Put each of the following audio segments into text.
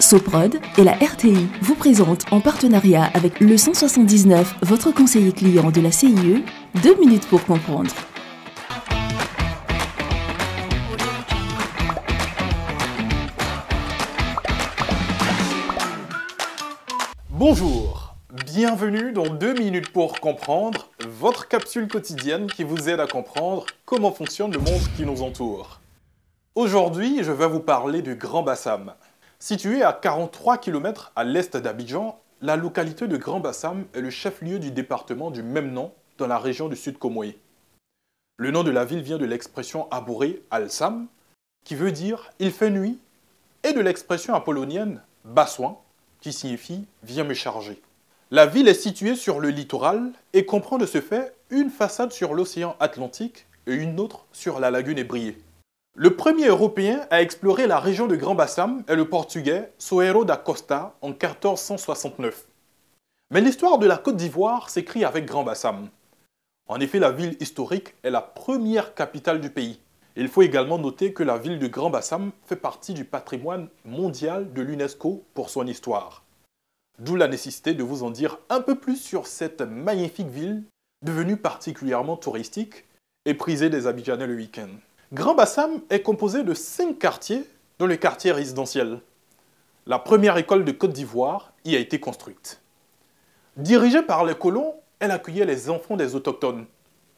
Soprod et la RTI vous présentent en partenariat avec le 179, votre conseiller client de la CIE, 2 minutes pour comprendre. Bonjour, bienvenue dans 2 minutes pour comprendre, votre capsule quotidienne qui vous aide à comprendre comment fonctionne le monde qui nous entoure. Aujourd'hui, je vais vous parler du Grand Bassam. Située à 43 km à l'est d'Abidjan, la localité de Grand Bassam est le chef-lieu du département du même nom dans la région du Sud Comoé. Le nom de la ville vient de l'expression abouré al-Sam, qui veut dire « il fait nuit », et de l'expression apollonienne « Bassouin », qui signifie « viens me charger ». La ville est située sur le littoral et comprend de ce fait une façade sur l'océan Atlantique et une autre sur la lagune ébriée. Le premier Européen à explorer la région de Grand Bassam est le Portugais Soeiro da Costa en 1469. Mais l'histoire de la Côte d'Ivoire s'écrit avec Grand Bassam. En effet, la ville historique est la première capitale du pays. Il faut également noter que la ville de Grand Bassam fait partie du patrimoine mondial de l'UNESCO pour son histoire. D'où la nécessité de vous en dire un peu plus sur cette magnifique ville, devenue particulièrement touristique et prisée des Abidjanais le week-end. Grand Bassam est composé de 5 quartiers, dont le quartier résidentiel. La première école de Côte d'Ivoire y a été construite. Dirigée par les colons, elle accueillait les enfants des autochtones.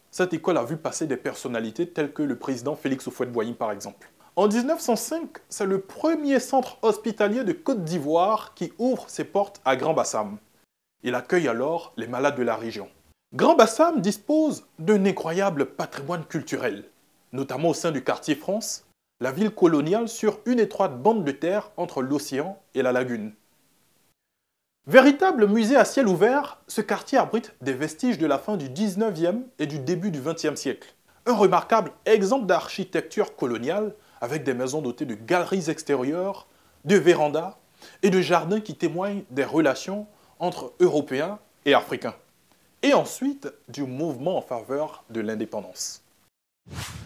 Cette école a vu passer des personnalités telles que le président Félix Houphouët-Boigny par exemple. En 1905, c'est le premier centre hospitalier de Côte d'Ivoire qui ouvre ses portes à Grand Bassam. Il accueille alors les malades de la région. Grand Bassam dispose d'un incroyable patrimoine culturel, notamment au sein du quartier France, la ville coloniale sur une étroite bande de terre entre l'océan et la lagune. Véritable musée à ciel ouvert, ce quartier abrite des vestiges de la fin du 19e et du début du 20e siècle. Un remarquable exemple d'architecture coloniale avec des maisons dotées de galeries extérieures, de vérandas et de jardins qui témoignent des relations entre Européens et Africains. Et ensuite, du mouvement en faveur de l'indépendance.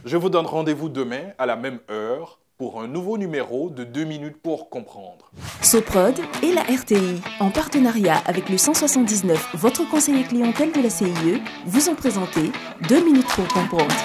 Je vous donne rendez-vous demain à la même heure pour un nouveau numéro de 2 minutes pour comprendre. Soprod et la RTI, en partenariat avec le 179, votre conseiller clientèle de la CIE, vous ont présenté 2 minutes pour comprendre.